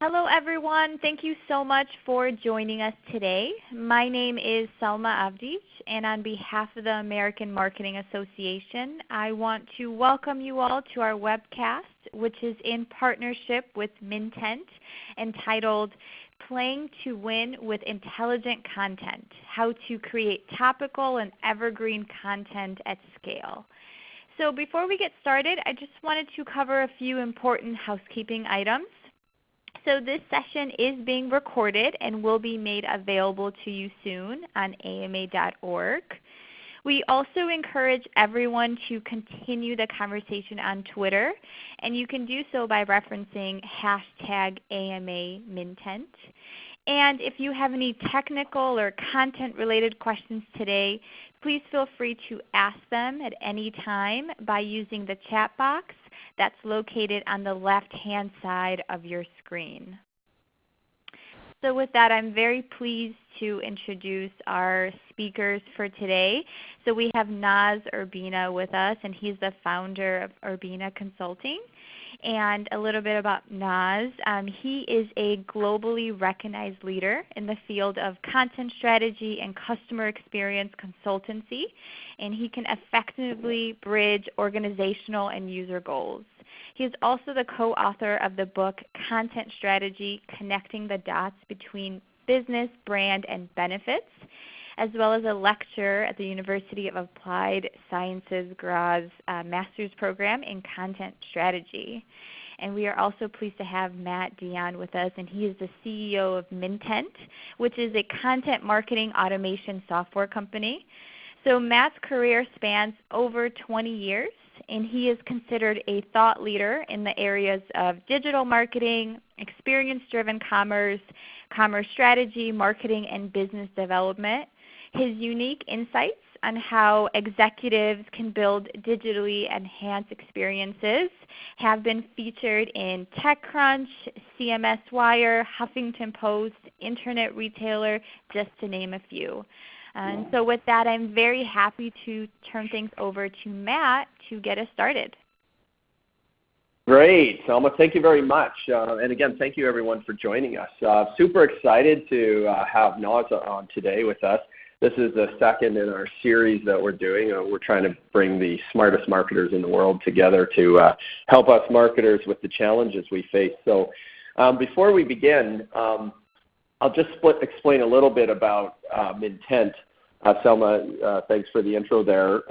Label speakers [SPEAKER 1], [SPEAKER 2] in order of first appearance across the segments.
[SPEAKER 1] Hello everyone. Thank you so much for joining us today. My name is Selma Avdic, and on behalf of the American Marketing Association, I want to welcome you all to our webcast, which is in partnership with Mintent, entitled Playing to Win with Intelligent Content, How to Create Topical and Evergreen Content at Scale. So before we get started, I just wanted to cover a few important housekeeping items. So this session is being recorded and will be made available to you soon on ama.org. We also encourage everyone to continue the conversation on Twitter, and you can do so by referencing #AMAMintent. And if you have any technical or content-related questions today, please feel free to ask them at any time by using the chat box that's located on the left-hand side of your screen. So with that, I'm very pleased to introduce our speakers for today. So we have Noz Urbina with us, and he's the founder of Urbina Consulting. And a little bit about Noz. He is a globally recognized leader in the field of content strategy and customer experience consultancy, and he can effectively bridge organizational and user goals. He is also the co-author of the book Content Strategy, Connecting the Dots Between Business, Brand, and Benefits, as well as a lecturer at the University of Applied Sciences Graz Master's Program in Content Strategy. And we are also pleased to have Matt Dion with us, and he is the CEO of Mintent, which is a content marketing automation software company. So Matt's career spans over 20 years, and he is considered a thought leader in the areas of digital marketing, experience-driven commerce, commerce strategy, marketing, and business development. His unique insights on how executives can build digitally enhanced experiences have been featured in TechCrunch, CMS Wire, Huffington Post, Internet Retailer, just to name a few. And so with that, I'm very happy to turn things over to Matt to get us started.
[SPEAKER 2] Great, Selma. Thank you very much. And again, thank you everyone for joining us. Super excited to have Noz on today with us. This is the second in our series that we're doing. We're trying to bring the smartest marketers in the world together to help us marketers with the challenges we face. So before we begin, I'll just explain a little bit about Mintent. Selma, thanks for the intro there.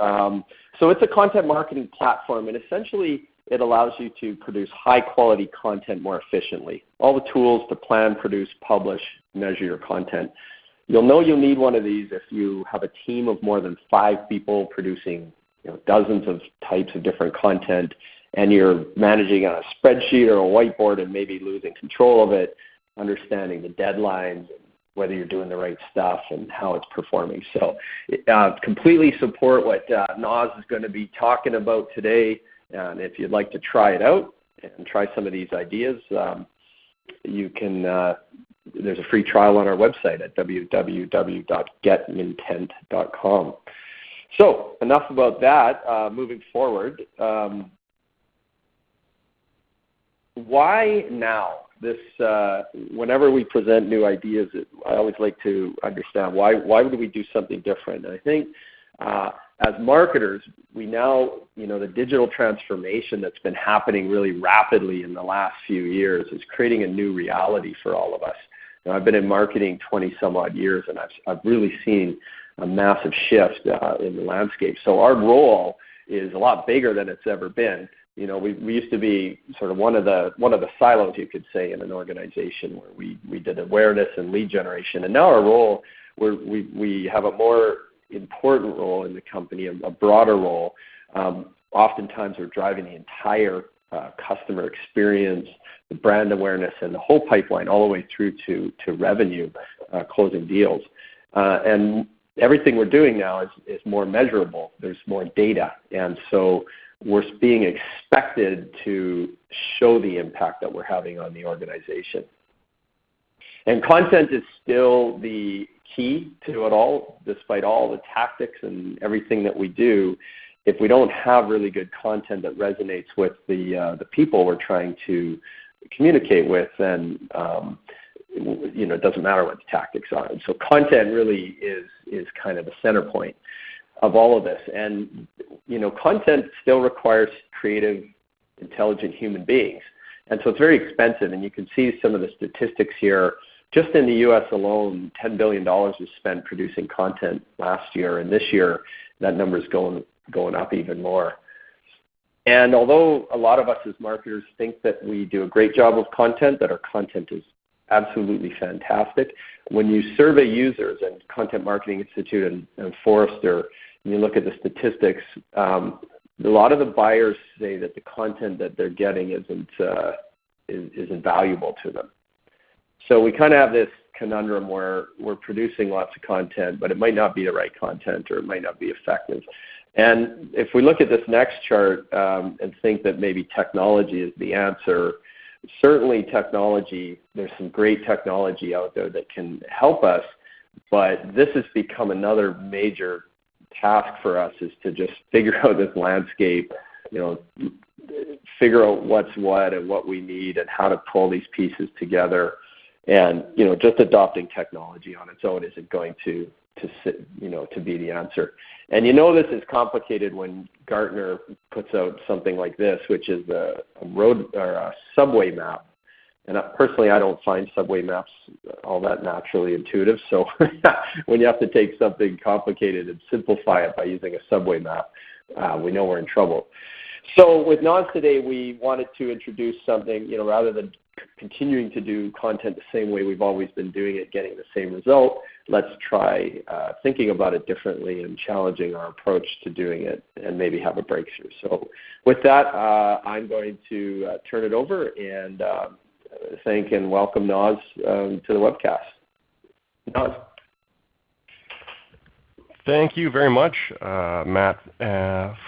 [SPEAKER 2] So it's a content marketing platform, and essentially it allows you to produce high-quality content more efficiently. All the tools to plan, produce, publish, measure your content. You'll know you'll need one of these if you have a team of more than 5 people producing dozens of types of different content, and you're managing on a spreadsheet or a whiteboard and maybe losing control of it, understanding the deadlines, whether you're doing the right stuff and how it's performing. So completely support what Noz is going to be talking about today. And if you'd like to try it out and try some of these ideas, you can. There's a free trial on our website at www.getmintent.com. So enough about that. Moving forward, why now? Whenever we present new ideas, I always like to understand why would we do something different. And I think as marketers, we now, the digital transformation that's been happening really rapidly in the last few years is creating a new reality for all of us. I've been in marketing 20 some odd years, and I've really seen a massive shift in the landscape. So our role is a lot bigger than it's ever been. We used to be sort of one of the silos, you could say, in an organization where we did awareness and lead generation. And now our role, we have a more important role in the company, a broader role. Oftentimes we're driving the entire customer experience, the brand awareness, and the whole pipeline all the way through to revenue, closing deals. And everything we're doing now is more measurable. There's more data. And so we're being expected to show the impact that we're having on the organization. And content is still the key to it all, despite all the tactics and everything that we do. If we don't have really good content that resonates with the people we're trying to communicate with, then it doesn't matter what the tactics are. And so content really is kind of the center point of all of this. And content still requires creative, intelligent human beings. And so it's very expensive, and you can see some of the statistics here. Just in the U.S. alone, $10 billion was spent producing content last year, and this year that number is going up even more. And although a lot of us as marketers think that we do a great job of content, that our content is absolutely fantastic, when you survey users, and Content Marketing Institute and Forrester, and you look at the statistics, a lot of the buyers say that the content that they're getting isn't valuable to them. So we kind of have this conundrum where we're producing lots of content, but it might not be the right content, or it might not be effective. And if we look at this next chart and think that maybe technology is the answer, certainly technology, there's some great technology out there that can help us, but this has become another major task for us, is to just figure out this landscape, figure out what's what and what we need and how to pull these pieces together. And just adopting technology on its own isn't going to be the answer. And this is complicated when Gartner puts out something like this, which is a road or a subway map. And personally, I don't find subway maps all that naturally intuitive. So when you have to take something complicated and simplify it by using a subway map, we know we're in trouble. So with Noz today, we wanted to introduce something, rather than continuing to do content the same way we've always been doing it, getting the same result, let's try thinking about it differently and challenging our approach to doing it, and maybe have a breakthrough. So with that, I'm going to turn it over and thank and welcome Noz to the webcast. Noz.
[SPEAKER 3] Thank you very much, Matt,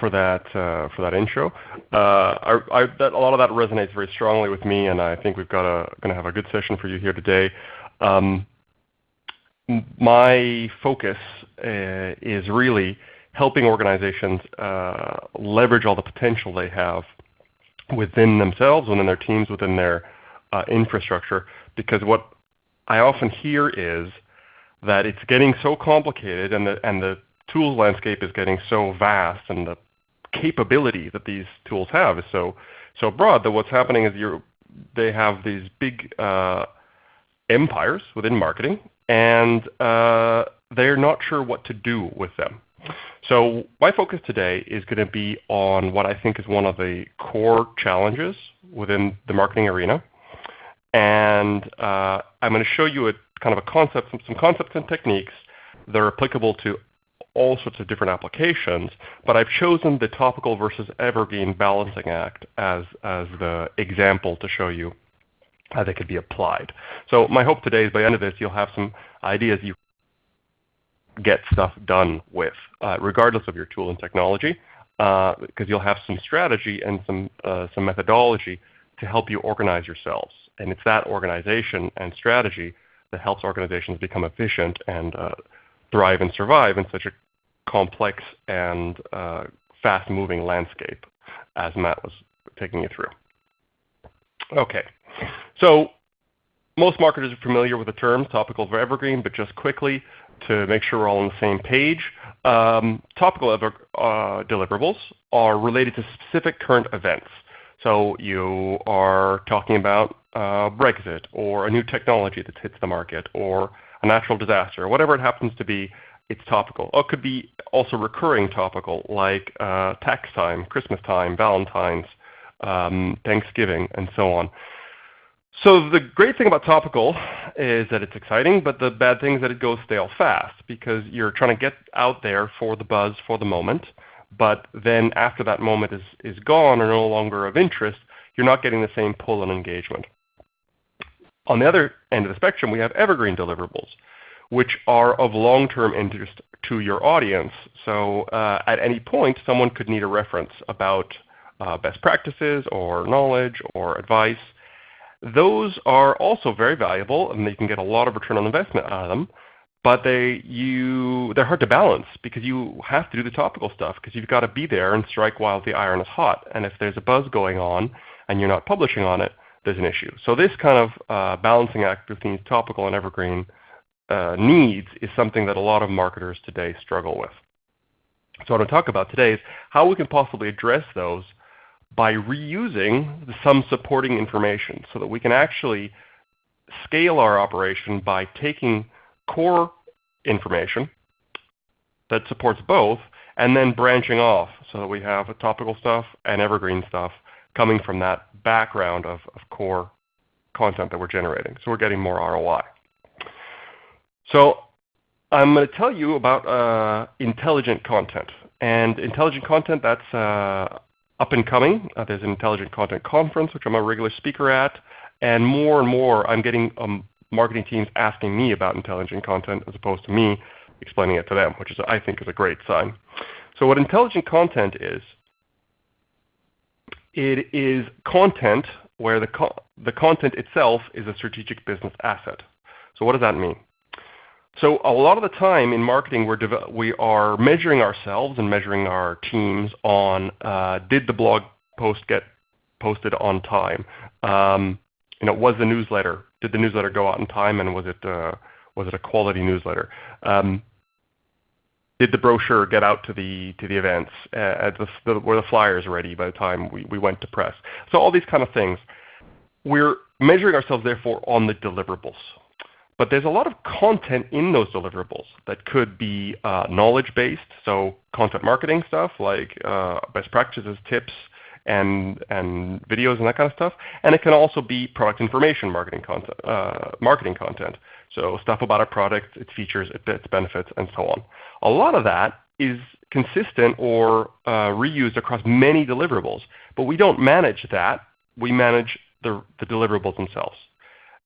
[SPEAKER 3] for that intro. A lot of that resonates very strongly with me, and I think we've going to have a good session for you here today. My focus is really helping organizations leverage all the potential they have within themselves, within their teams, within their infrastructure. Because what I often hear is that it's getting so complicated, and the tools landscape is getting so vast, and the capability that these tools have is so broad, that what's happening is they have these big empires within marketing, and they're not sure what to do with them. So my focus today is going to be on what I think is one of the core challenges within the marketing arena, and I'm going to show you some concepts and techniques that are applicable to all sorts of different applications, but I've chosen the topical versus evergreen balancing act as the example to show you how they could be applied. So my hope today is by the end of this, you'll have some ideas you get stuff done with, regardless of your tool and technology, because you'll have some strategy and some methodology to help you organize yourselves. And it's that organization and strategy that helps organizations become efficient and thrive and survive in such a complex and fast-moving landscape, as Matt was taking you through. Okay, so most marketers are familiar with the terms topical or evergreen, but just quickly to make sure we're all on the same page, topical deliverables are related to specific current events. So you are talking about Brexit, or a new technology that hits the market, or a natural disaster, whatever it happens to be, it's topical. Or it could be also recurring topical, like tax time, Christmas time, Valentine's, Thanksgiving, and so on. So the great thing about topical is that it's exciting, but the bad thing is that it goes stale fast, because you're trying to get out there for the buzz for the moment, but then after that moment is gone or no longer of interest, you're not getting the same pull and engagement. On the other end of the spectrum, we have evergreen deliverables, which are of long-term interest to your audience. So at any point, someone could need a reference about best practices or knowledge or advice. Those are also very valuable, and they can get a lot of return on investment out of them, but they're hard to balance, because you have to do the topical stuff, because you've got to be there and strike while the iron is hot. And if there's a buzz going on and you're not publishing on it, there's an issue. So this kind of balancing act between topical and evergreen needs is something that a lot of marketers today struggle with. So what I want to talk about today is how we can possibly address those by reusing some supporting information so that we can actually scale our operation by taking core information that supports both and then branching off so that we have a topical stuff and evergreen stuff coming from that background of core content that we're generating. So we're getting more ROI. So I'm going to tell you about intelligent content. And intelligent content, that's up and coming. There's an Intelligent Content Conference, which I'm a regular speaker at. And more I'm getting marketing teams asking me about intelligent content as opposed to me explaining it to them, which is, I think, is a great sign. So what intelligent content is, it is content where the content itself is a strategic business asset. So what does that mean? So a lot of the time in marketing, we are measuring ourselves and measuring our teams on did the blog post get posted on time? Was the newsletter, did the newsletter go out in time, and was it a quality newsletter? Did the brochure get out to the events? Were the flyers ready by the time we went to press? So all these kind of things. We're measuring ourselves, therefore, on the deliverables. But there's a lot of content in those deliverables that could be knowledge-based, so content marketing stuff like best practices, tips, and videos and that kind of stuff. And it can also be product information marketing content. So stuff about a product, its features, its benefits, and so on. A lot of that is consistent or reused across many deliverables, but we don't manage that. We manage the deliverables themselves.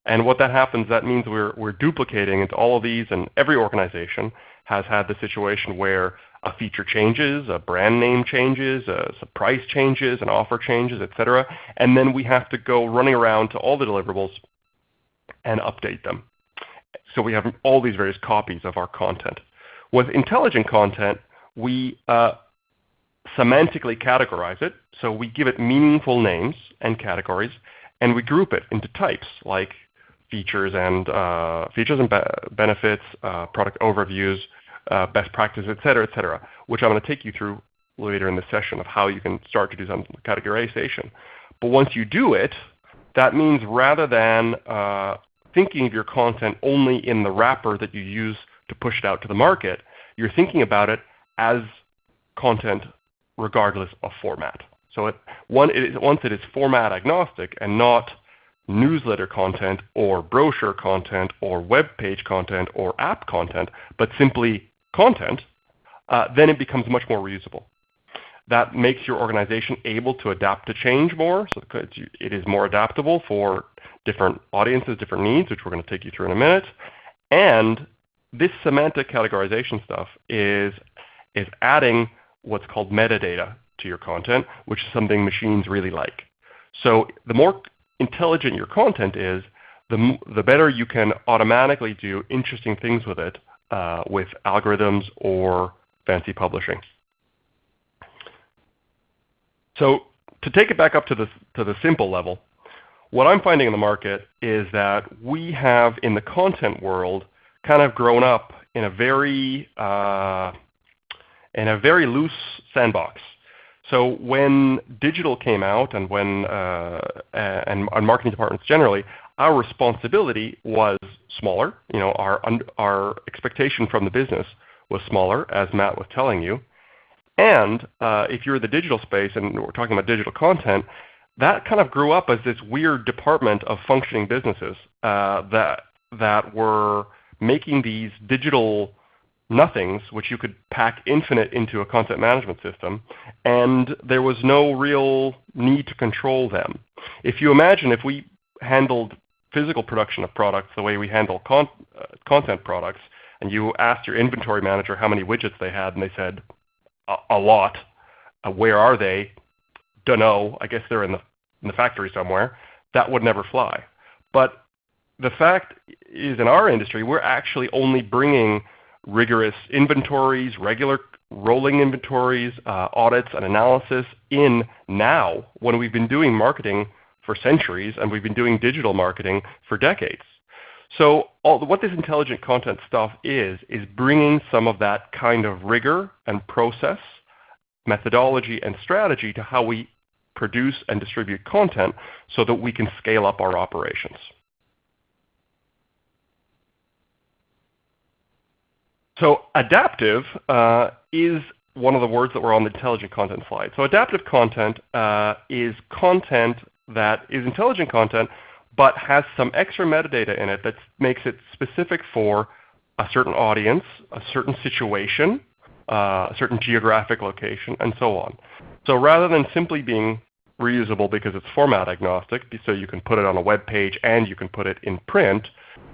[SPEAKER 3] And what that happens, that means we're duplicating into all of these, and every organization has had the situation where a feature changes, a brand name changes, some price changes, an offer changes, etc. And then we have to go running around to all the deliverables and update them. So we have all these various copies of our content. With intelligent content, we semantically categorize it. So we give it meaningful names and categories, and we group it into types like features and benefits, product overviews, best practices, etc., which I'm going to take you through later in the session of how you can start to do some categorization. But once you do it, that means rather than thinking of your content only in the wrapper that you use to push it out to the market, you're thinking about it as content regardless of format. So once it is format agnostic and not newsletter content or brochure content or web page content or app content, but simply content, then it becomes much more reusable. That makes your organization able to adapt to change more, so it is more adaptable for different audiences, different needs, which we're going to take you through in a minute. And this semantic categorization stuff is adding what's called metadata to your content, which is something machines really like. So the more intelligent your content is, the better you can automatically do interesting things with it with algorithms or fancy publishing. So to take it back up to the simple level, what I'm finding in the market is that we have in the content world kind of grown up in a very loose sandbox. So when digital came out and when and marketing departments generally, our responsibility was smaller. Our expectation from the business was smaller, as Matt was telling you. And if you're in the digital space and we're talking about digital content, that kind of grew up as this weird department of functioning businesses that were making these digital nothings, which you could pack infinite into a content management system, and there was no real need to control them. If you imagine if we handled physical production of products the way we handle content products, and you asked your inventory manager how many widgets they had, and they said, a lot. Where are they? Dunno. I guess they're in the factory somewhere. That would never fly. But the fact is, in our industry, we're actually only bringing rigorous inventories, regular rolling inventories, audits, and analysis in now when we've been doing marketing for centuries, and we've been doing digital marketing for decades. So what this intelligent content stuff is bringing some of that kind of rigor and process, methodology and strategy to how we produce and distribute content so that we can scale up our operations. So adaptive is one of the words that were on the intelligent content slide. So adaptive content is content that is intelligent content but has some extra metadata in it that makes it specific for a certain audience, a certain situation, a certain geographic location, and so on. So rather than simply being reusable because it's format agnostic, so you can put it on a web page and you can put it in print,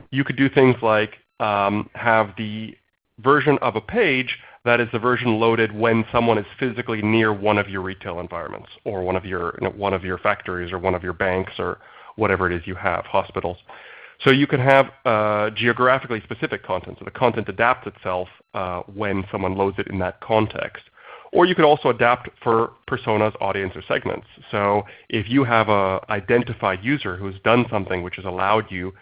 [SPEAKER 3] you could do things like have the version of a page that is the version loaded when someone is physically near one of your retail environments, or one of your factories, or one of your banks, or whatever it is you have, hospitals. So you can have geographically specific content, so the content adapts itself when someone loads it in that context. Or you could also adapt for personas, audience, or segments. So if you have an identified user who's done something which has allowed you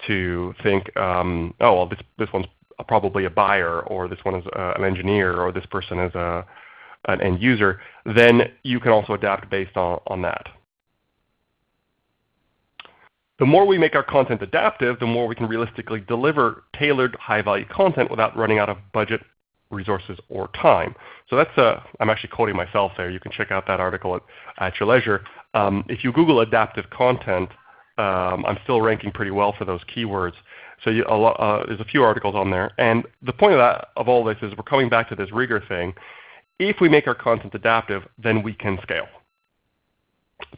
[SPEAKER 3] to think, oh, well, this one's probably a buyer, or this one is an engineer, or this person is an end user, then you can also adapt based on that. The more we make our content adaptive, the more we can realistically deliver tailored, high-value content without running out of budget, resources, or time. So that's I'm actually quoting myself there. You can check out that article at your leisure. If you Google adaptive content, I'm still ranking pretty well for those keywords. So there's a few articles on there. And the point of all this is we're coming back to this rigor thing. If we make our content adaptive, then we can scale.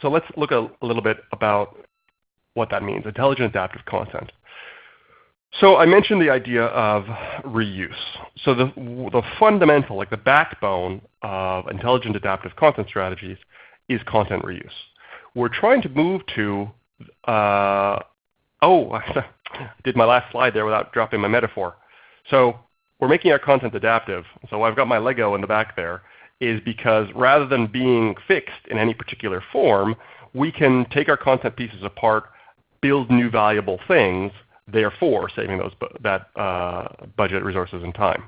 [SPEAKER 3] So let's look a little bit about what that means, intelligent adaptive content. So I mentioned the idea of reuse. So the fundamental, like the backbone of intelligent adaptive content strategies is content reuse. We're trying to move to, I did my last slide there without dropping my metaphor. So we're making our content adaptive. So I've got my Lego in the back there, is because rather than being fixed in any particular form, we can take our content pieces apart, build new valuable things, therefore saving that budget, resources, and time.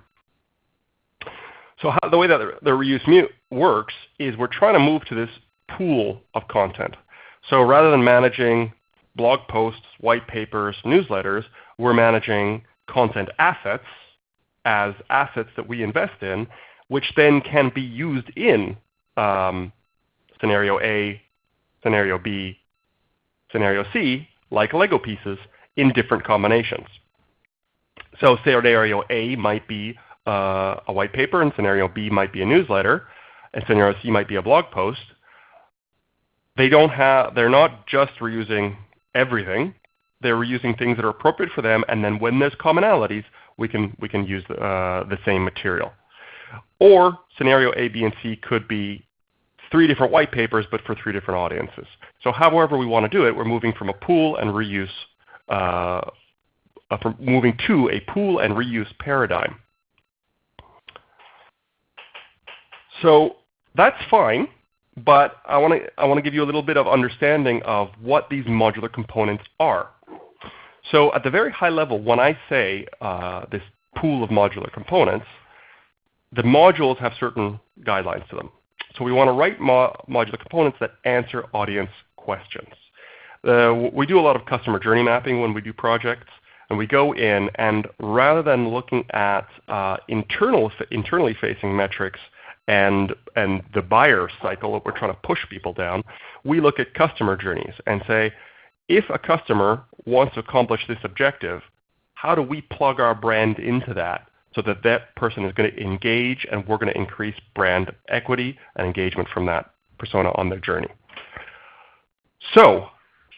[SPEAKER 3] So the way that the reuse works is we're trying to move to this pool of content. So rather than managing blog posts, white papers, newsletters, we're managing content assets as assets that we invest in, which then can be used in scenario A, scenario B, scenario C, like Lego pieces, in different combinations. So scenario A might be a white paper, and scenario B might be a newsletter, and scenario C might be a blog post. They're not just reusing everything. They're reusing things that are appropriate for them, and then when there's commonalities, we can use the same material. Or scenario A, B, and C could be 3 different white papers, but for 3 different audiences. So however we want to do it, we're moving from a pool and reuse, moving to a pool and reuse paradigm. So that's fine, but I want to give you a little bit of understanding of what these modular components are. So at the very high level, when I say this pool of modular components, the modules have certain guidelines to them. So we want to write modular components that answer audience questions. We do a lot of customer journey mapping when we do projects, and we go in, and rather than looking at internally facing metrics and the buyer cycle that we're trying to push people down, we look at customer journeys and say, if a customer wants to accomplish this objective, how do we plug our brand into that so that that person is going to engage, and we're going to increase brand equity and engagement from that persona on their journey. So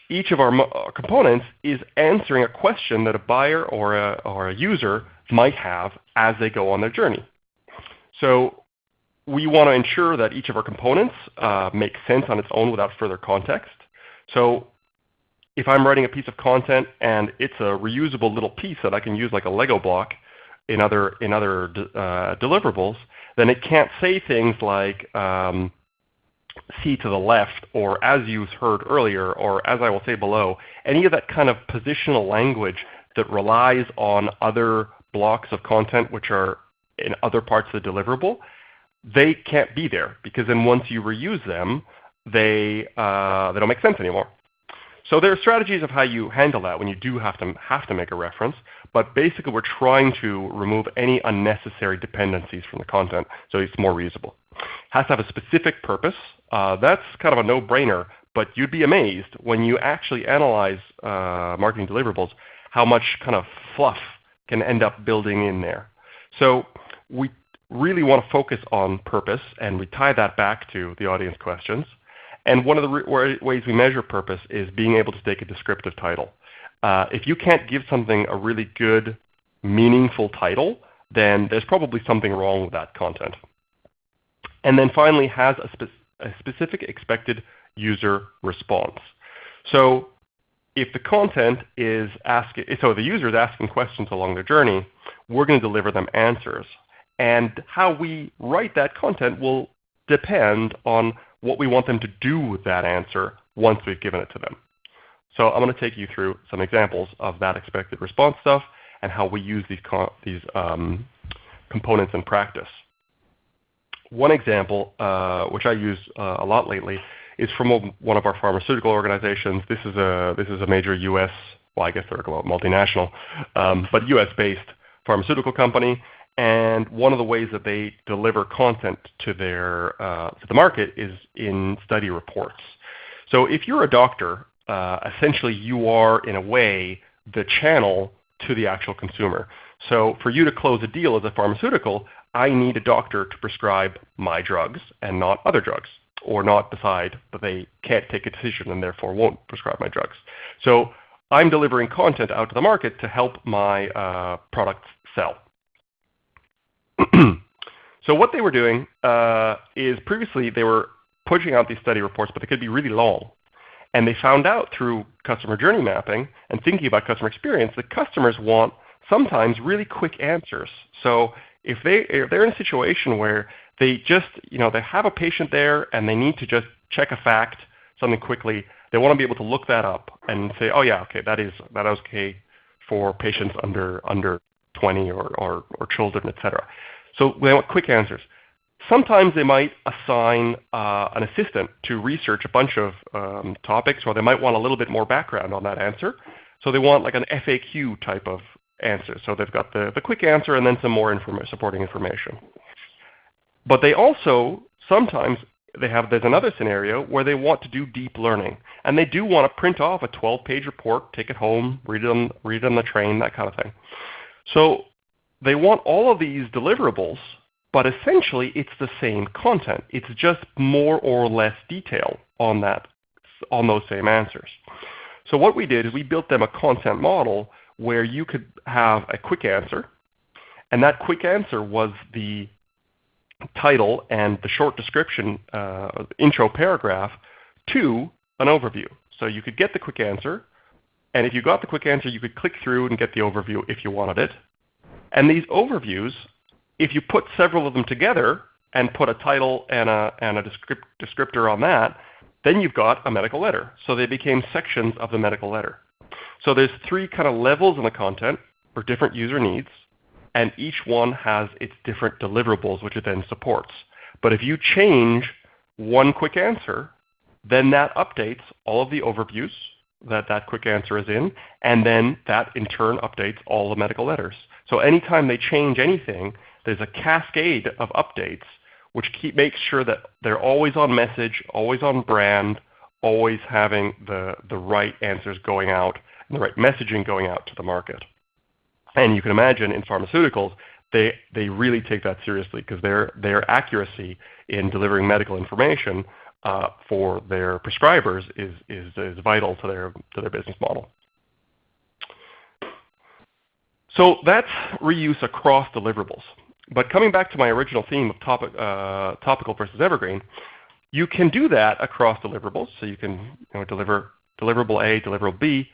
[SPEAKER 3] each of our components is answering a question that a buyer or a user might have as they go on their journey. So we want to ensure that each of our components makes sense on its own without further context. So if I'm writing a piece of content and it's a reusable little piece that I can use like a Lego block in other deliverables, then it can't say things like, see to the left, or as you heard earlier, or as I will say below, any of that kind of positional language that relies on other blocks of content which are in other parts of the deliverable, they can't be there, because then once you reuse them, they don't make sense anymore. So there are strategies of how you handle that when you do have to make a reference, but basically we're trying to remove any unnecessary dependencies from the content so it's more reusable. Has to have a specific purpose. That's kind of a no-brainer, but you'd be amazed when you actually analyze marketing deliverables how much kind of fluff can end up building in there. So we really want to focus on purpose, and we tie that back to the audience questions. And one of the ways we measure purpose is being able to take a descriptive title. If you can't give something a really good, meaningful title, then there's probably something wrong with that content. And then finally, has a specific expected user response. So if the content is the user is asking questions along their journey, we're going to deliver them answers. And how we write that content will depend on what we want them to do with that answer once we've given it to them. So I'm going to take you through some examples of that expected response stuff and how we use these components in practice. One example, which I use a lot lately, is from one of our pharmaceutical organizations. This is a major U.S., well, I guess they're multinational, but U.S.-based pharmaceutical company. And one of the ways that they deliver content to the market is in study reports. So if you're a doctor, essentially you are, in a way, the channel to the actual consumer. So for you to close a deal as a pharmaceutical, I need a doctor to prescribe my drugs and not other drugs, or not decide that they can't take a decision and therefore won't prescribe my drugs. So I'm delivering content out to the market to help my products sell. So what they were doing is previously they were pushing out these study reports, but they could be really long. And they found out through customer journey mapping and thinking about customer experience that customers want sometimes really quick answers. So if they're in a situation where they just, they have a patient there and they need to just check a fact, something quickly, they want to be able to look that up and say, oh yeah, okay, that is okay for patients under 20 or children, etc. So they want quick answers. Sometimes they might assign an assistant to research a bunch of topics, or they might want a little bit more background on that answer. So they want like an FAQ type of answer. So they've got the quick answer and then some more supporting information. But they also, sometimes there's another scenario where they want to do deep learning. And they do want to print off a 12-page report, take it home, read it on the train, that kind of thing. So they want all of these deliverables, but essentially it's the same content. It's just more or less detail on those same answers. So what we did is we built them a content model where you could have a quick answer, and that quick answer was the title and the short description, intro paragraph, to an overview. So you could get the quick answer, and if you got the quick answer, you could click through and get the overview if you wanted it. And these overviews, if you put several of them together and put a title and a descriptor on that, then you've got a medical letter. So they became sections of the medical letter. So there's 3 kind of levels in the content for different user needs, and each one has its different deliverables, which it then supports. But if you change one quick answer, then that updates all of the overviews that quick answer is in, and then that in turn updates all the medical letters. So anytime they change anything, there's a cascade of updates which makes sure that they're always on message, always on brand, always having the right answers going out and the right messaging going out to the market. And you can imagine in pharmaceuticals, they really take that seriously, because their accuracy in delivering medical information for their prescribers is vital to their business model. So that's reuse across deliverables. But coming back to my original theme of topical versus evergreen, you can do that across deliverables. So you can deliver deliverable A, deliverable B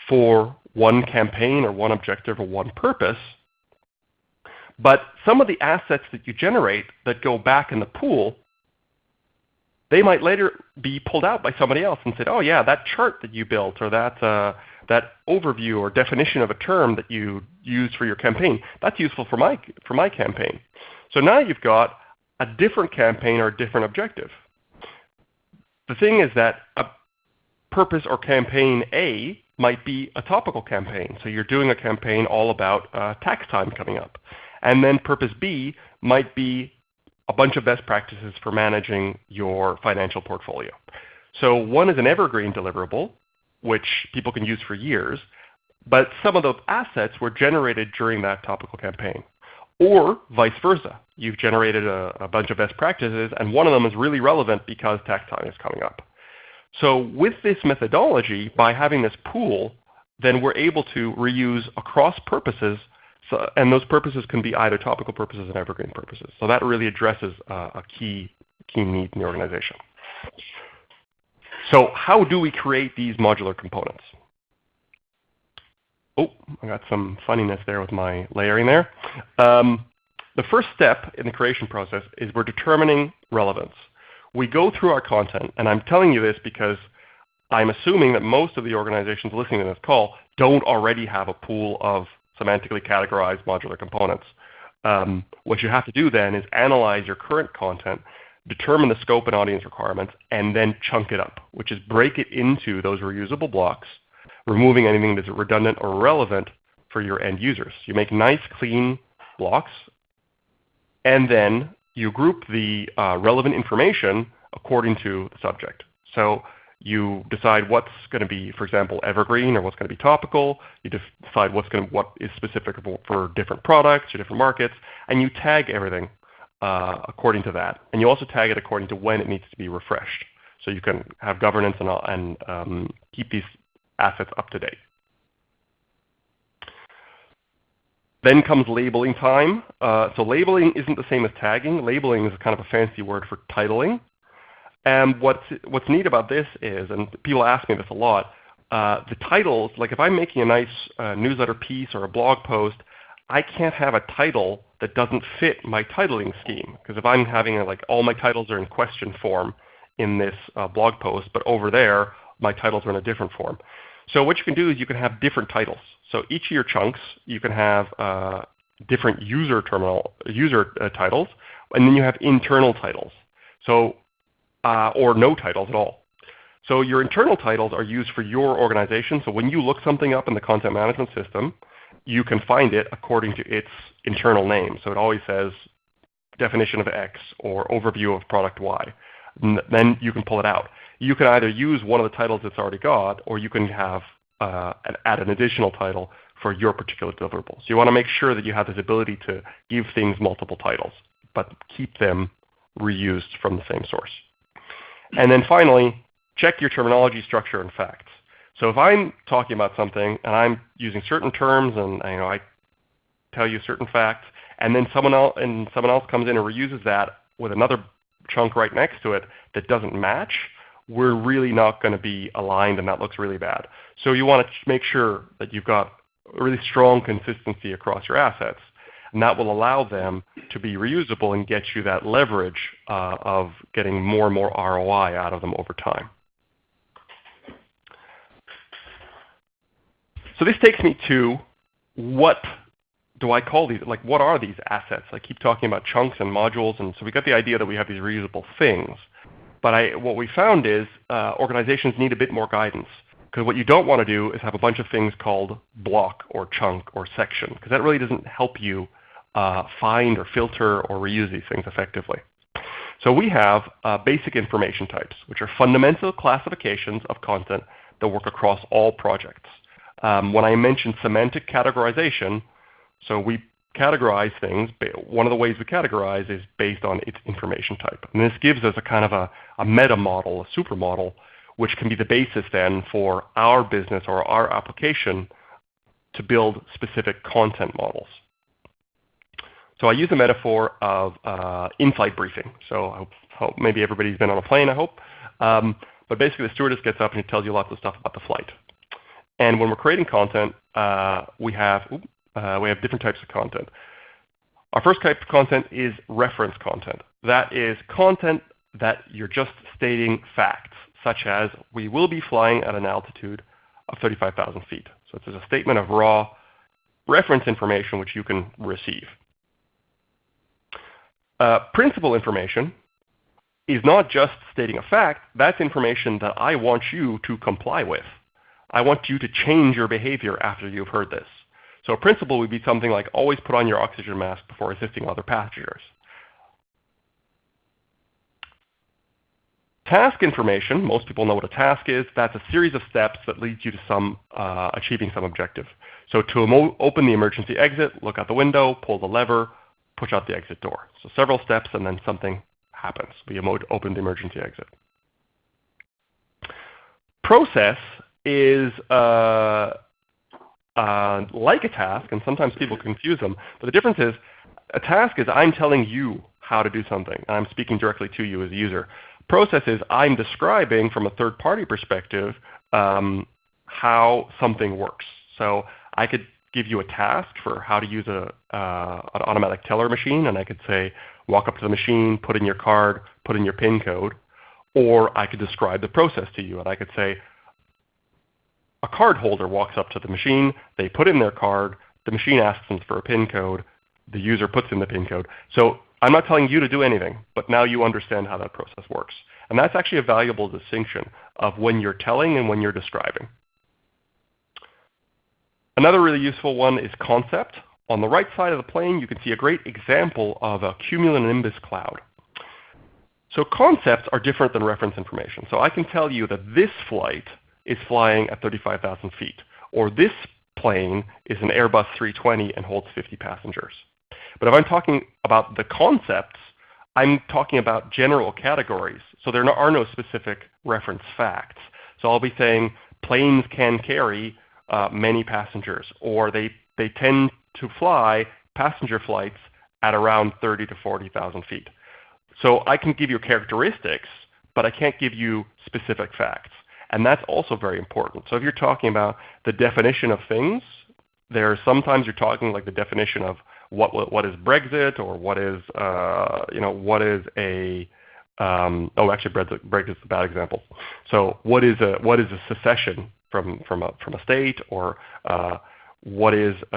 [SPEAKER 3] for one campaign or one objective or one purpose. But some of the assets that you generate that go back in the pool they might later be pulled out by somebody else and said, oh yeah, that chart that you built, or that overview or definition of a term that you used for your campaign, that's useful for my campaign. So now you've got a different campaign or a different objective. The thing is that a purpose or campaign A might be a topical campaign. So you're doing a campaign all about tax time coming up. And then purpose B might be a bunch of best practices for managing your financial portfolio. So one is an evergreen deliverable, which people can use for years, but some of those assets were generated during that topical campaign. Or vice versa. You've generated a bunch of best practices, and one of them is really relevant because tax time is coming up. So with this methodology, by having this pool, then we're able to reuse across purposes, and those purposes can be either topical purposes and evergreen purposes. So that really addresses a key need in the organization. So how do we create these modular components? Oh, I got some funniness there with my layering there. The first step in the creation process is we're determining relevance. We go through our content, and I'm telling you this because I'm assuming that most of the organizations listening to this call don't already have a pool of semantically categorized modular components. What you have to do then is analyze your current content, determine the scope and audience requirements, and then chunk it up, which is break it into those reusable blocks, removing anything that's redundant or irrelevant for your end users. You make nice, clean blocks, and then you group the relevant information according to the subject. So you decide what's going to be, for example, evergreen, or what's going to be topical. You decide what is specific for different products or different markets, and you tag everything according to that. And you also tag it according to when it needs to be refreshed. So you can have governance and keep these assets up to date. Then comes labeling time. So labeling isn't the same as tagging. Labeling is kind of a fancy word for titling. And what's neat about this is, and people ask me this a lot, the titles, like if I'm making a nice newsletter piece or a blog post, I can't have a title that doesn't fit my titling scheme. Because if I'm having like all my titles are in question form in this blog post, but over there my titles are in a different form. So what you can do is you can have different titles. So each of your chunks, you can have different user titles, and then you have internal titles. So or no titles at all. So your internal titles are used for your organization. So when you look something up in the content management system, you can find it according to its internal name. So it always says definition of X or overview of product Y. And then you can pull it out. You can either use one of the titles it's already got, or you can have add an additional title for your particular deliverable. So you want to make sure that you have this ability to give things multiple titles, but keep them reused from the same source. And then finally, check your terminology, structure, and facts. So if I'm talking about something and I'm using certain terms and I tell you certain facts, and then someone else comes in and reuses that with another chunk right next to it that doesn't match, we're really not going to be aligned, and that looks really bad. So you want to make sure that you've got a really strong consistency across your assets, and that will allow them to be reusable and get you that leverage of getting more and more ROI out of them over time. So this takes me to what do I call these? Like, what are these assets? I keep talking about chunks and modules, and so we got the idea that we have these reusable things. But what we found is organizations need a bit more guidance, because what you don't want to do is have a bunch of things called block or chunk or section, because that really doesn't help you find or filter or reuse these things effectively. So we have basic information types, which are fundamental classifications of content that work across all projects. When I mentioned semantic categorization, so we categorize things. One of the ways we categorize is based on its information type. And this gives us a kind of a meta model, a super model, which can be the basis then for our business or our application to build specific content models. So I use a metaphor of in-flight briefing. So I hope maybe everybody's been on a plane, I hope. But basically the stewardess gets up and it tells you lots of stuff about the flight. And when we're creating content, we have different types of content. Our first type of content is reference content. That is content that you're just stating facts, such as we will be flying at an altitude of 35,000 feet. So it's a statement of raw reference information which you can receive. Principal information is not just stating a fact. That's information that I want you to comply with. I want you to change your behavior after you've heard this. So a principle would be something like always put on your oxygen mask before assisting other passengers. Task information, most people know what a task is. That's a series of steps that leads you to achieving some objective. So to open the emergency exit, look out the window, pull the lever, push out the exit door. So several steps and then something happens. We open the emergency exit. Process is like a task, and sometimes people confuse them. But the difference is, a task is I'm telling you how to do something, and I'm speaking directly to you as a user. Process is I'm describing from a third-party perspective how something works. So I could give you a task for how to use an automatic teller machine, and I could say, walk up to the machine, put in your card, put in your PIN code, or I could describe the process to you, and I could say, a card holder walks up to the machine, they put in their card, the machine asks them for a PIN code, the user puts in the PIN code. So I'm not telling you to do anything, but now you understand how that process works. And that's actually a valuable distinction of when you're telling and when you're describing. Another really useful one is concept. On the right side of the plane, you can see a great example of a cumulonimbus cloud. So concepts are different than reference information. So I can tell you that this flight is flying at 35,000 feet, or this plane is an Airbus 320 and holds 50 passengers. But if I'm talking about the concepts, I'm talking about general categories. So there are no specific reference facts. So I'll be saying planes can carry many passengers, or they tend to fly passenger flights at around 30 to 40,000 feet. So I can give you characteristics, but I can't give you specific facts. And that's also very important. So if you're talking about the definition of things, sometimes you're talking like the definition of what is Brexit, or what is what is a actually Brexit's a bad example. So what is a secession from a state, or what are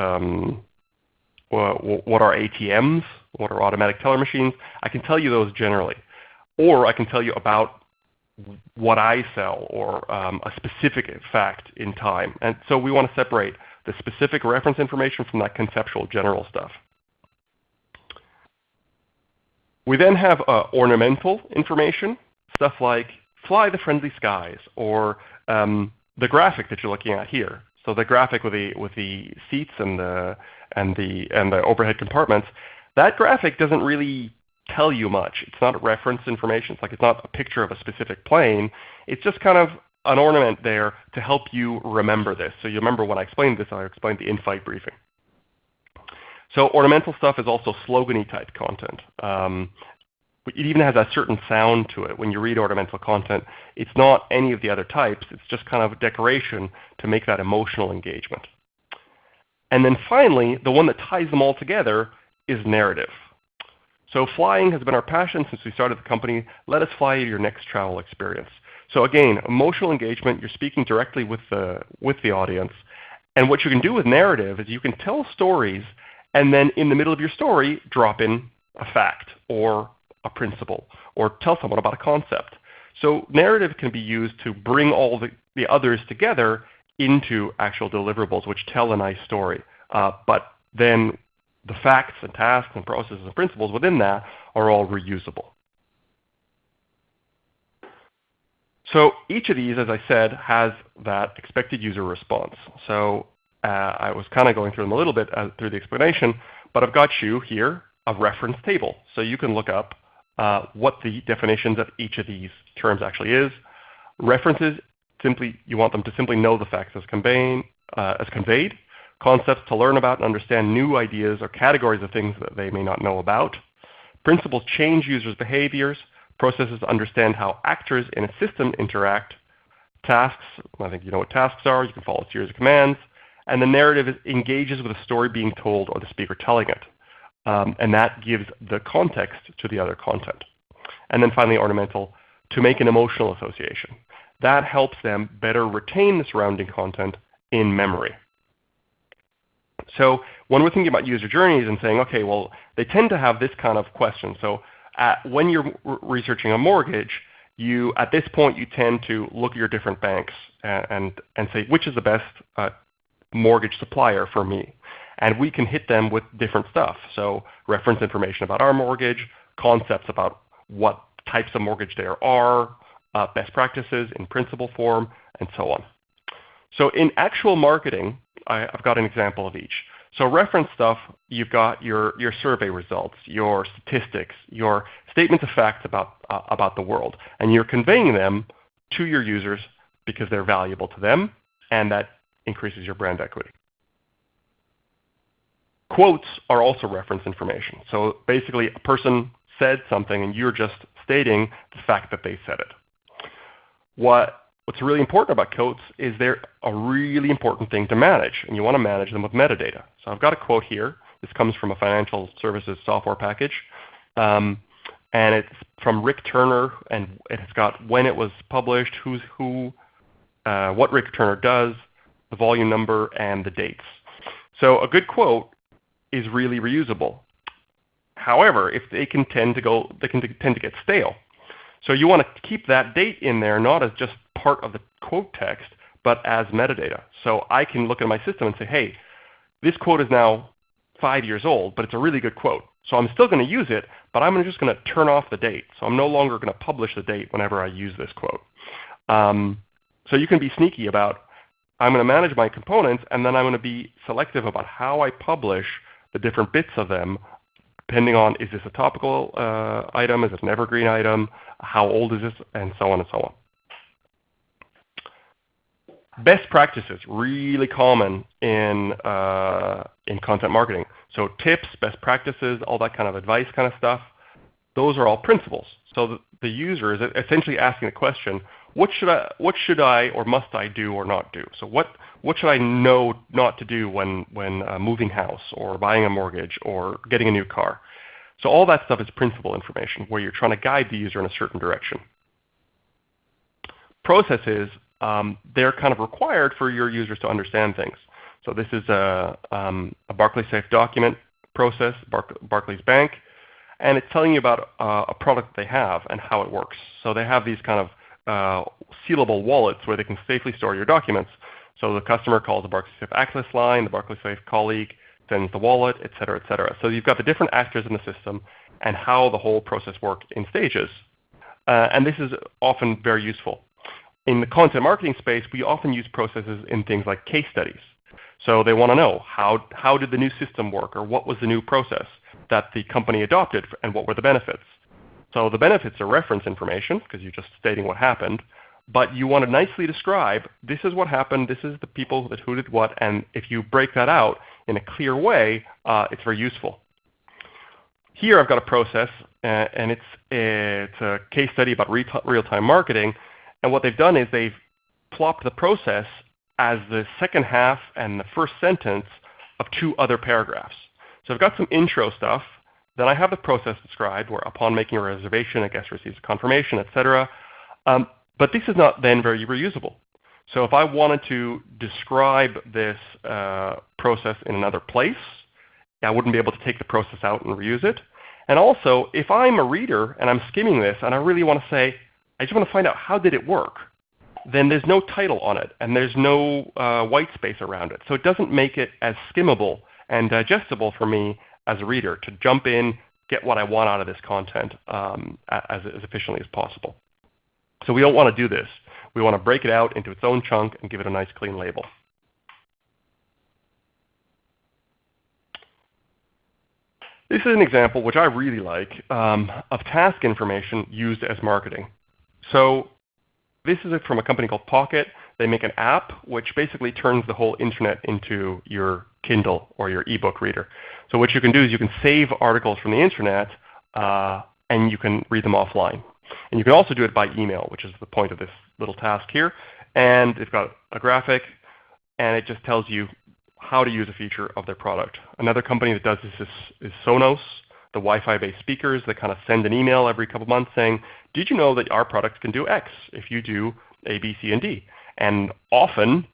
[SPEAKER 3] ATMs? What are automatic teller machines? I can tell you those generally, or I can tell you about what I sell, or a specific fact in time. And so we want to separate the specific reference information from that conceptual general stuff. We then have ornamental information, stuff like fly the friendly skies, or the graphic that you're looking at here. So the graphic with the seats and the overhead compartments, that graphic doesn't really tell you much. It's not reference information. It's not a picture of a specific plane. It's just kind of an ornament there to help you remember this. So you remember when I explained this, I explained the in-flight briefing. So ornamental stuff is also slogan-y type content. It even has a certain sound to it. When you read ornamental content, it's not any of the other types. It's just kind of decoration to make that emotional engagement. And then finally, the one that ties them all together is narrative. So flying has been our passion since we started the company. Let us fly you your next travel experience. So again, emotional engagement, you're speaking directly with the audience. And what you can do with narrative is you can tell stories, and then in the middle of your story, drop in a fact or a principle, or tell someone about a concept. So narrative can be used to bring all the others together into actual deliverables which tell a nice story. But then the facts and tasks and processes and principles within that are all reusable. So each of these, as I said, has that expected user response. So I was kind of going through them a little bit through the explanation, but I've got you here a reference table. So you can look up what the definitions of each of these terms actually is. References, simply you want them to simply know the facts as conveyed. Concepts to learn about and understand new ideas or categories of things that they may not know about. Principles change users' behaviors. Processes understand how actors in a system interact. Tasks, I think you know what tasks are. You can follow a series of commands. And the narrative engages with a story being told or the speaker telling it. And that gives the context to the other content. And then finally, ornamental, to make an emotional association. That helps them better retain the surrounding content in memory. So when we're thinking about user journeys and saying, okay, well, they tend to have this kind of question. So when you're researching a mortgage, at this point, you tend to look at your different banks and say, which is the best mortgage supplier for me? And we can hit them with different stuff. So reference information about our mortgage, concepts about what types of mortgage there are, best practices in principle form, and so on. So in actual marketing, I've got an example of each. So reference stuff, you've got your survey results, your statistics, your statements of facts about the world, and you're conveying them to your users because they're valuable to them, and that increases your brand equity. Quotes are also reference information. So basically, a person said something, and you're just stating the fact that they said it. What's really important about quotes is they're a really important thing to manage, and you want to manage them with metadata. So I've got a quote here. This comes from a financial services software package, and it's from Rick Turner, and it's got when it was published, who's who, what Rick Turner does, the volume number, and the dates. So a good quote is really reusable. However, if they can tend to get stale. So you want to keep that date in there, not as just part of the quote text, but as metadata. So I can look at my system and say, hey, this quote is now 5 years old, but it's a really good quote. So I'm still going to use it, but I'm just going to turn off the date. So I'm no longer going to publish the date whenever I use this quote. So you can be sneaky about, I'm going to manage my components, and then I'm going to be selective about how I publish the different bits of them, depending on, is this a topical item, is it an evergreen item, how old is this, and so on and so on. Best practices, really common in content marketing. So tips, best practices, all that kind of advice kind of stuff, those are all principles. So the user is essentially asking the question, what should I or must I do or not do? So what should I know not to do when moving house or buying a mortgage or getting a new car? So all that stuff is principle information where you're trying to guide the user in a certain direction. Processes, they're kind of required for your users to understand things. So this is a Barclays Safe document process, Barclays Bank, and it's telling you about a product they have and how it works. So they have these kind of sealable wallets where they can safely store your documents. So the customer calls the Barclays Safe access line, the Barclays Safe colleague sends the wallet, et cetera, et cetera. So you've got the different actors in the system and how the whole process works in stages. And this is often very useful. In the content marketing space, we often use processes in things like case studies. So they want to know how did the new system work, or what was the new process that the company adopted, and what were the benefits. So the benefits are reference information, because you're just stating what happened, but you want to nicely describe, this is what happened, this is the people who did what, and if you break that out in a clear way, it's very useful. Here I've got a process, and it's a case study about real-time marketing, and what they've done is they've plopped the process as the second half and the first sentence of 2 other paragraphs. So I've got some intro stuff, then I have the process described where upon making a reservation, a guest receives a confirmation, etc. But this is not then very reusable. So if I wanted to describe this process in another place, I wouldn't be able to take the process out and reuse it. And also, if I'm a reader and I'm skimming this and I really want to say, I just want to find out how did it work, then there's no title on it and there's no white space around it. So it doesn't make it as skimmable and digestible for me as a reader to jump in, get what I want out of this content as efficiently as possible. So we don't want to do this. We want to break it out into its own chunk and give it a nice clean label. This is an example, which I really like, of task information used as marketing. So this is from a company called Pocket. They make an app which basically turns the whole internet into your Kindle or your ebook reader. So what you can do is you can save articles from the internet and you can read them offline. And you can also do it by email, which is the point of this little task here. And it's got a graphic, and it just tells you how to use a feature of their product. Another company that does this is Sonos. the Wi-Fi based speakers that kind of send an email every couple months saying, did you know that our products can do X if you do A, B, C, and D? And often,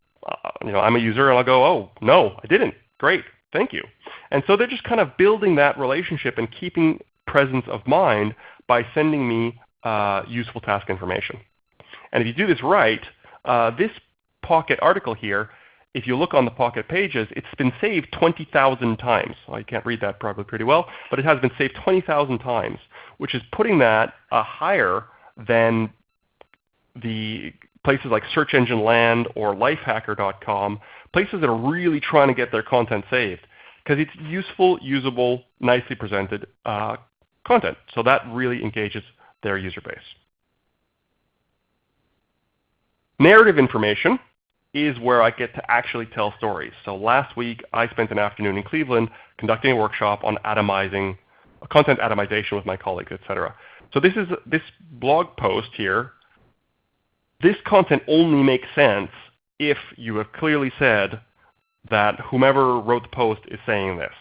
[SPEAKER 3] I'm a user and I'll go, oh, no, I didn't. Great, thank you. And so they're just kind of building that relationship and keeping presence of mind by sending me useful task information. And if you do this right, this Pocket article here, if you look on the Pocket pages, it's been saved 20,000 times. I can't read that probably pretty well, but it has been saved 20,000 times, which is putting that higher than the places like Search Engine Land or lifehacker.com, places that are really trying to get their content saved, because it's useful, usable, nicely presented content. So that really engages their user base. Narrative information is where I get to actually tell stories. So last week, I spent an afternoon in Cleveland conducting a workshop on content atomization with my colleagues, etc. So this blog post here. This content only makes sense if you have clearly said that whomever wrote the post is saying this.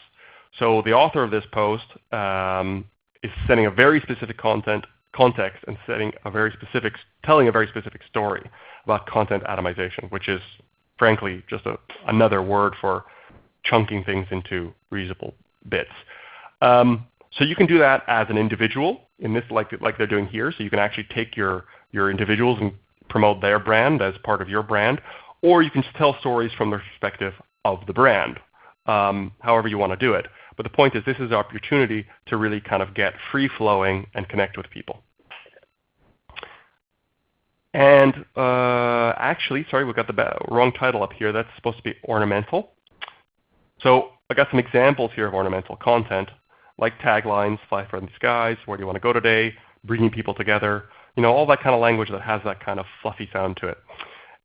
[SPEAKER 3] So the author of this post is setting a very specific context and telling a very specific story about content atomization, which is frankly just another word for chunking things into reusable bits. So you can do that as an individual in this, like they're doing here. So you can actually take your individuals and promote their brand as part of your brand, or you can tell stories from the perspective of the brand, however you want to do it. But the point is, this is an opportunity to really kind of get free-flowing and connect with people. And actually, sorry, we've got the wrong title up here. That's supposed to be ornamental. So I got some examples here of ornamental content, like taglines, fly friendly skies, where do you want to go today, bringing people together, all that kind of language that has that kind of fluffy sound to it.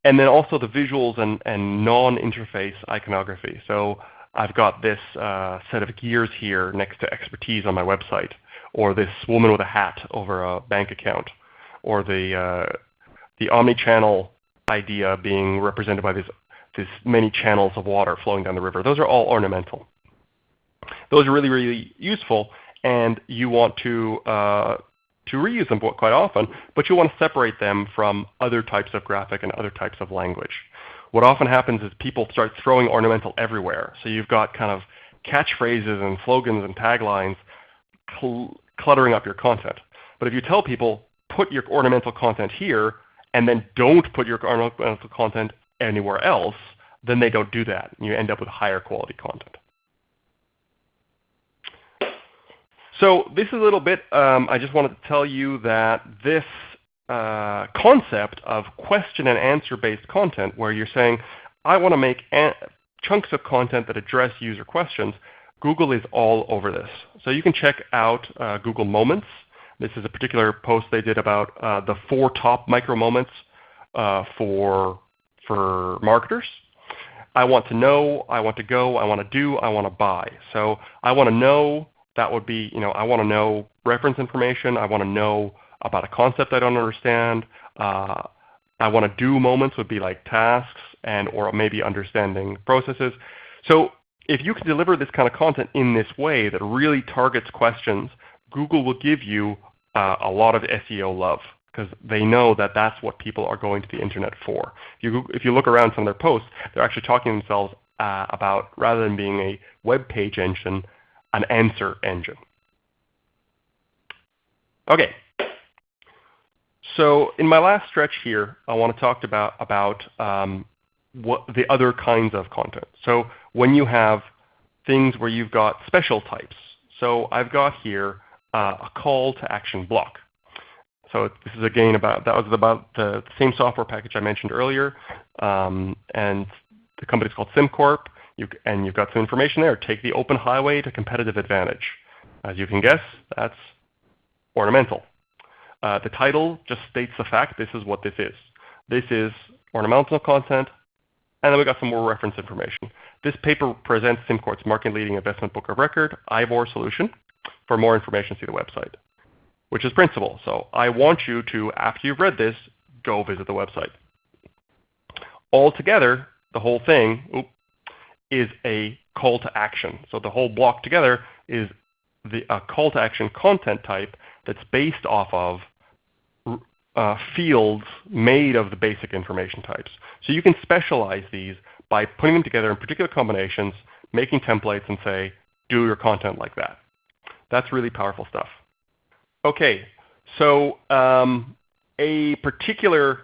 [SPEAKER 3] And then also the visuals and non-interface iconography. So I've got this set of gears here next to expertise on my website, or this woman with a hat over a bank account, or the omni-channel idea being represented by this many channels of water flowing down the river. Those are all ornamental. Those are really, really useful, and you want to reuse them quite often, but you want to separate them from other types of graphic and other types of language. What often happens is people start throwing ornamental everywhere. So you've got kind of catchphrases and slogans and taglines cluttering up your content. But if you tell people, put your ornamental content here, and then don't put your ornamental content anywhere else, then they don't do that, and you end up with higher quality content. So this is a little bit, I just wanted to tell you that this concept of question and answer based content, where you're saying, I want to make chunks of content that address user questions, Google is all over this. So you can check out Google Moments. This is a particular post they did about the 4 top micro moments for marketers. I want to know, I want to go, I want to do, I want to buy. So I want to know, that would be, I want to know reference information. I want to know about a concept I don't understand. I want to do moments would be like tasks or maybe understanding processes. So if you can deliver this kind of content in this way that really targets questions, Google will give you a lot of SEO love, because they know that that's what people are going to the internet for. If you look around some of their posts, they're actually talking to themselves about, rather than being a web page engine, an answer engine. Okay. So in my last stretch here, I want to talk about what the other kinds of content. So when you have things where you've got special types. So I've got here a call to action block. So this is again about the same software package I mentioned earlier, and the company's called SimCorp. And you've got some information there. Take the open highway to competitive advantage. As you can guess, that's ornamental. The title just states the fact this is what this is. This is ornamental content, and then we got some more reference information. This paper presents SimCorp's market-leading investment book of record, IVOR solution. For more information, see the website, which is principle. So I want you to, after you've read this, go visit the website. Altogether, the whole thing is a call to action. So the whole block together is a call to action content type that's based off of fields made of the basic information types. So you can specialize these by putting them together in particular combinations, making templates, and say, do your content like that. That's really powerful stuff. Okay, so a particular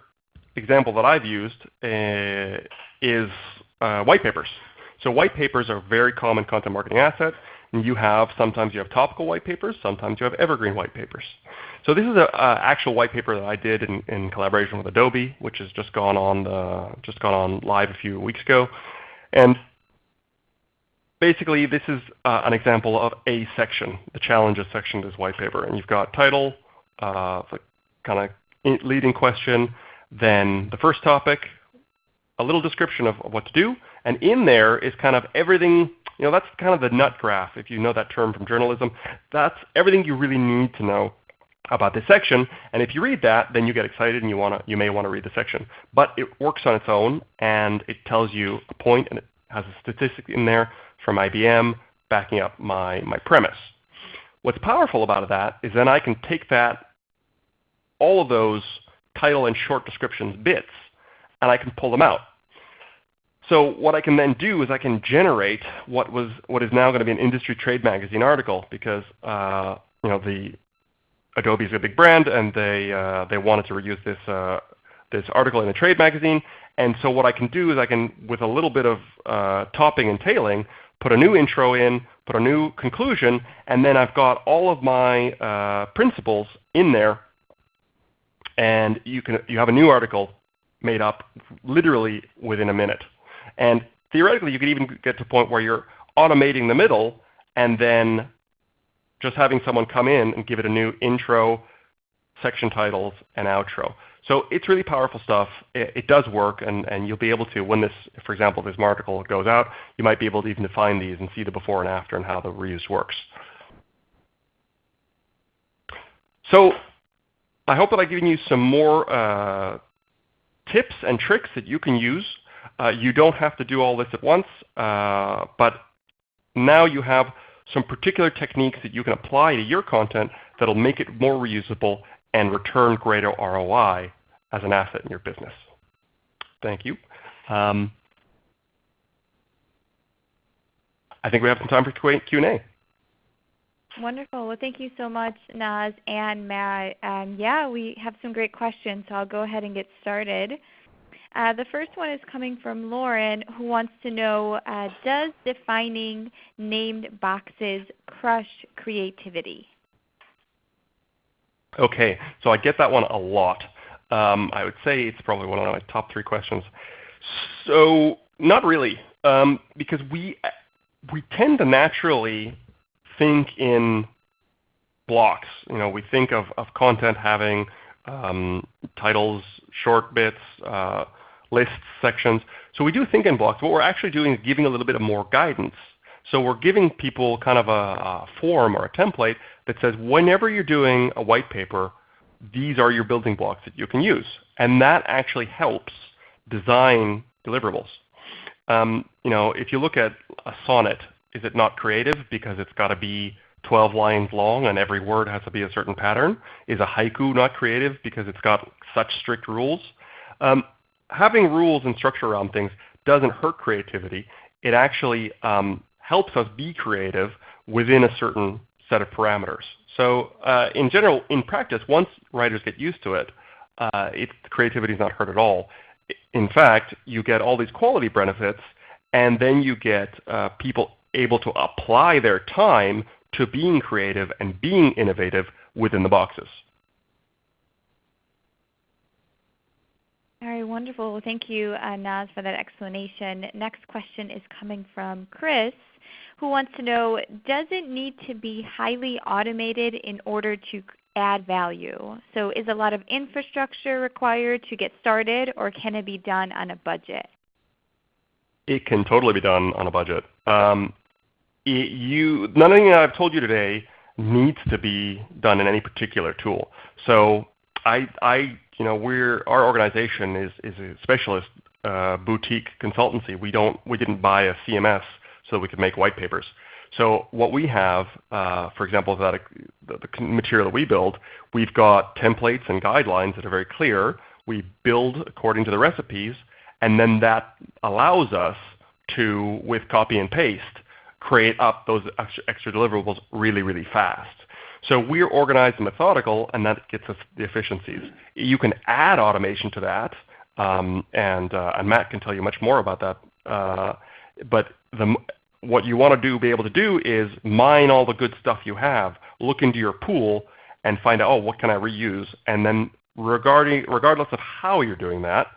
[SPEAKER 3] example that I've used is white papers. So white papers are a very common content marketing asset. And sometimes you have topical white papers, sometimes you have evergreen white papers. So this is an actual white paper that I did in collaboration with Adobe, which has just gone on live a few weeks ago. And basically, this is an example of a section, the challenges section of this white paper. And you've got title, the kind of leading question, then the first topic, a little description of what to do, and in there is kind of everything. That's kind of the nut graph, if you know that term from journalism. That's everything you really need to know about this section. And if you read that, then you get excited and you may want to read the section. But it works on its own, and it tells you a point, and it has a statistic in there from IBM backing up my premise. What's powerful about that is then I can take all of those title and short descriptions bits, and I can pull them out. So what I can then do is I can generate what is now going to be an industry trade magazine article, because the Adobe is a big brand, and they wanted to reuse this article in a trade magazine. And so what I can do is I can, with a little bit of topping and tailing, put a new intro in, put a new conclusion, and then I've got all of my principles in there, and you have a new article made up literally within a minute. And theoretically, you could even get to a point where you're automating the middle and then just having someone come in and give it a new intro, section titles, and outro. So it's really powerful stuff. It does work, and you'll be able to, when this, for example, this article goes out, you might be able to even define these and see the before and after and how the reuse works. So I hope that I've given you some more tips and tricks that you can use. You don't have to do all this at once, but now you have some particular techniques that you can apply to your content that will make it more reusable and return greater ROI as an asset in your business. Thank you. I think we have some time for Q&A.
[SPEAKER 1] Wonderful. Well, thank you so much, Noz and Matt. Yeah, we have some great questions, so I'll go ahead and get started. The first one is coming from Lauren, who wants to know, does defining named boxes crush creativity?
[SPEAKER 3] Okay, so I get that one a lot. I would say it's probably one of my top 3 questions. So not really, because we tend to naturally think in blocks. We think of content having titles, short bits, lists, sections. So we do think in blocks. What we're actually doing is giving a little bit of more guidance. So we're giving people kind of a form or a template that says whenever you're doing a white paper, these are your building blocks that you can use. And that actually helps design deliverables. If you look at a sonnet, is it not creative because it's got to be 12 lines long and every word has to be a certain pattern? Is a haiku not creative because it's got such strict rules? Having rules and structure around things doesn't hurt creativity. It actually helps us be creative within a certain set of parameters. So in general, in practice, once writers get used to it, creativity is not hurt at all. In fact, you get all these quality benefits, and then you get people able to apply their time to being creative and being innovative within the boxes.
[SPEAKER 1] All right, wonderful. Well, thank you, Noz, for that explanation. Next question is coming from Chris, who wants to know, does it need to be highly automated in order to add value? So is a lot of infrastructure required to get started, or can it be done on a budget?
[SPEAKER 3] It can totally be done on a budget. Nothing I've told you today needs to be done in any particular tool. So our organization is a specialist boutique consultancy. We didn't buy a CMS so we could make white papers. So what we have, for example, that the material that we build, we've got templates and guidelines that are very clear. We build according to the recipes, and then that allows us to, with copy and paste, create up those extra deliverables really, really fast. So we're organized and methodical, and that gets us the efficiencies. You can add automation to that, and Matt can tell you much more about that. But what you want to be able to do is mine all the good stuff you have, look into your pool, and find out, oh, what can I reuse? And then regardless of how you're doing that,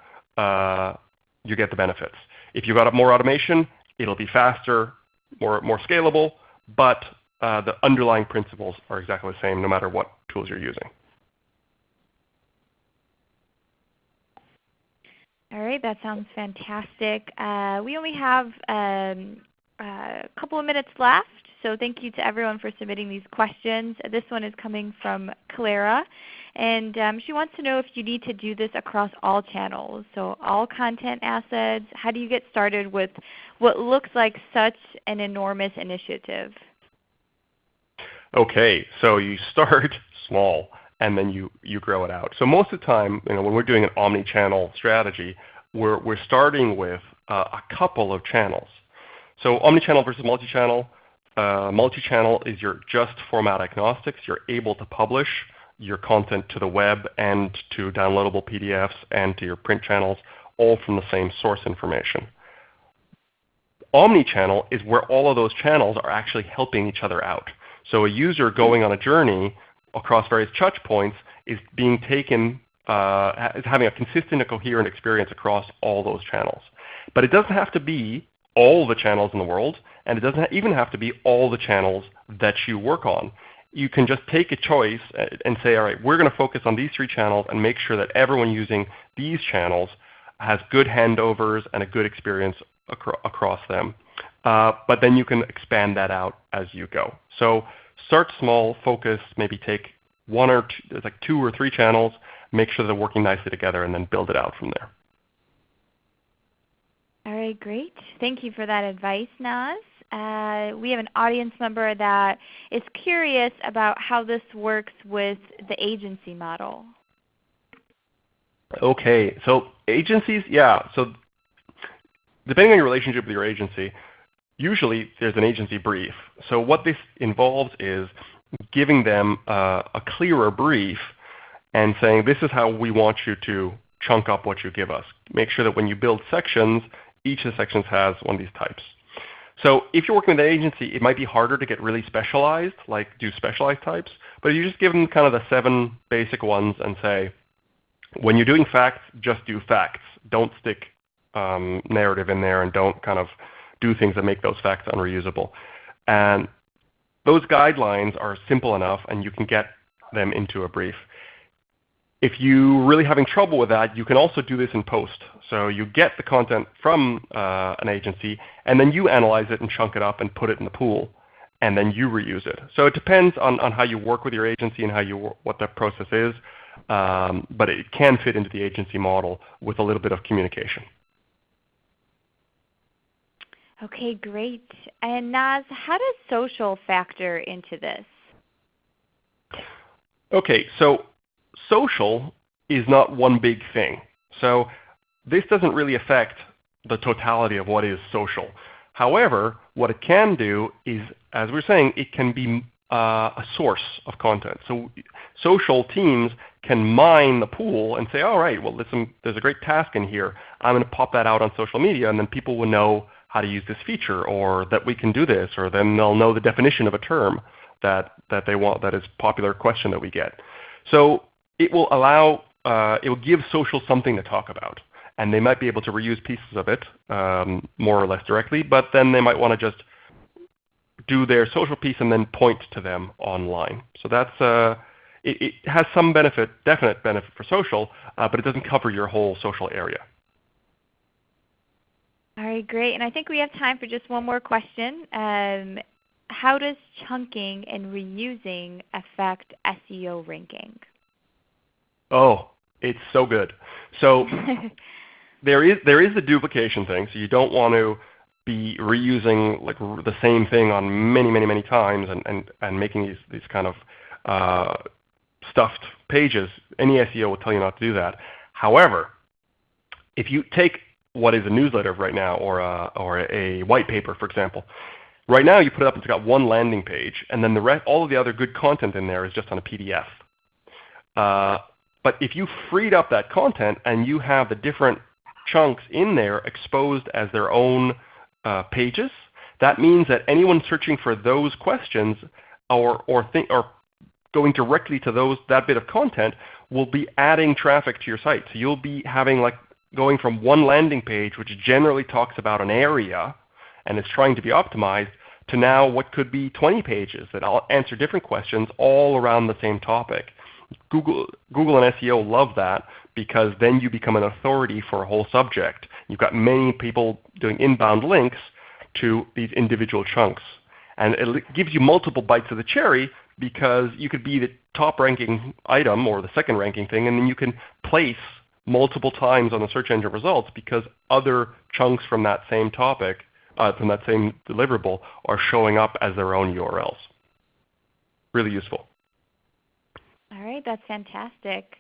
[SPEAKER 3] you get the benefits. If you've got more automation, it'll be faster, more scalable, but the underlying principles are exactly the same no matter what tools you're using.
[SPEAKER 1] All right, that sounds fantastic. We only have a couple of minutes left, so thank you to everyone for submitting these questions. This one is coming from Clara, and she wants to know if you need to do this across all channels, so all content assets. How do you get started with what looks like such an enormous initiative?
[SPEAKER 3] Okay, so you start small and then you grow it out. So most of the time, when we're doing an omni-channel strategy, we're starting with a couple of channels. So omni-channel versus multi-channel. Multi-channel is you're just format agnostics. You're able to publish your content to the web and to downloadable PDFs and to your print channels, all from the same source information. Omni-channel is where all of those channels are actually helping each other out. So a user going on a journey across various touch points is being taken, is having a consistent and coherent experience across all those channels. But it doesn't have to be all the channels in the world, and it doesn't even have to be all the channels that you work on. You can just take a choice and say, all right, we're going to focus on these 3 channels and make sure that everyone using these channels has good handovers and a good experience across them. But then you can expand that out as you go. So start small, focus, maybe take 1 or 2, like 2 or 3 channels, make sure they're working nicely together, and then build it out from there.
[SPEAKER 1] All right, great. Thank you for that advice, Noz. We have an audience member that is curious about how this works with the agency model.
[SPEAKER 3] Okay, so agencies, yeah. So depending on your relationship with your agency, usually there's an agency brief. So what this involves is giving them a clearer brief and saying, this is how we want you to chunk up what you give us. Make sure that when you build sections, each of the sections has one of these types. So if you're working with an agency, it might be harder to get really specialized, like do specialized types. But you just give them kind of the 7 basic ones and say, when you're doing facts, just do facts. Don't stick narrative in there, and don't kind of do things that make those facts unreusable. And those guidelines are simple enough, and you can get them into a brief. If you're really having trouble with that, you can also do this in post. So you get the content from an agency, and then you analyze it and chunk it up and put it in the pool, and then you reuse it. So it depends on how you work with your agency and what that process is, but it can fit into the agency model with a little bit of communication.
[SPEAKER 1] Okay, great. And Noz, how does social factor into this?
[SPEAKER 3] Okay, so social is not one big thing. So this doesn't really affect the totality of what is social. However, what it can do is, as we're saying, it can be a source of content. So social teams can mine the pool and say, all right, well, listen, there's a great task in here. I'm going to pop that out on social media, and then people will know how to use this feature, or that we can do this, or then they'll know the definition of a term that they want, that is a popular question that we get. So it will allow, it will give social something to talk about. And they might be able to reuse pieces of it more or less directly, but then they might want to just do their social piece and then point to them online. So that's, it has some benefit, definite benefit for social, but it doesn't cover your whole social area.
[SPEAKER 1] All right, great. And I think we have time for just one more question. How does chunking and reusing affect SEO ranking?
[SPEAKER 3] Oh, it's so good. So there is the duplication thing. So you don't want to be reusing like the same thing on many times and making these kind of stuffed pages. Any SEO will tell you not to do that. However, if you take what is a newsletter right now or a white paper, for example, right now you put it up, it's got one landing page, and then all of the other good content in there is just on a PDF. But if you freed up that content and you have the different chunks in there exposed as their own pages, that means that anyone searching for those questions or going directly to that bit of content will be adding traffic to your site. So you'll be having going from one landing page, which generally talks about an area and is trying to be optimized, to now what could be 20 pages that all answer different questions all around the same topic. Google and SEO love that because then you become an authority for a whole subject. You've got many people doing inbound links to these individual chunks. And it gives you multiple bites of the cherry because you could be the top ranking item or the second ranking thing, and then you can place multiple times on the search engine results because other chunks from that same topic, from that same deliverable, are showing up as their own URLs. Really useful.
[SPEAKER 1] All right, that's fantastic.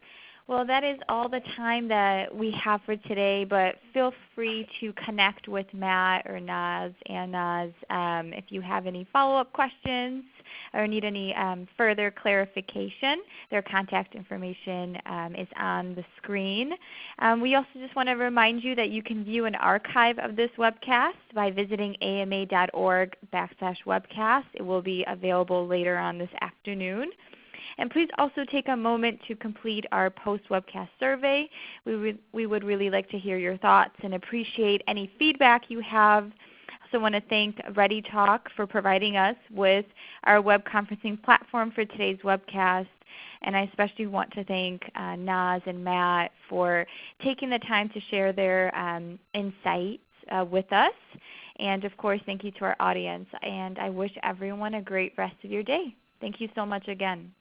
[SPEAKER 1] Well, that is all the time that we have for today, but feel free to connect with Matt or Noz and Noz if you have any follow-up questions or need any further clarification. Their contact information is on the screen. We also just want to remind you that you can view an archive of this webcast by visiting ama.org/webcast. It will be available later on this afternoon. And please also take a moment to complete our post-webcast survey. We would really like to hear your thoughts and appreciate any feedback you have. I also want to thank ReadyTalk for providing us with our web conferencing platform for today's webcast. And I especially want to thank Noz and Matt for taking the time to share their insights with us. And of course, thank you to our audience. And I wish everyone a great rest of your day. Thank you so much again.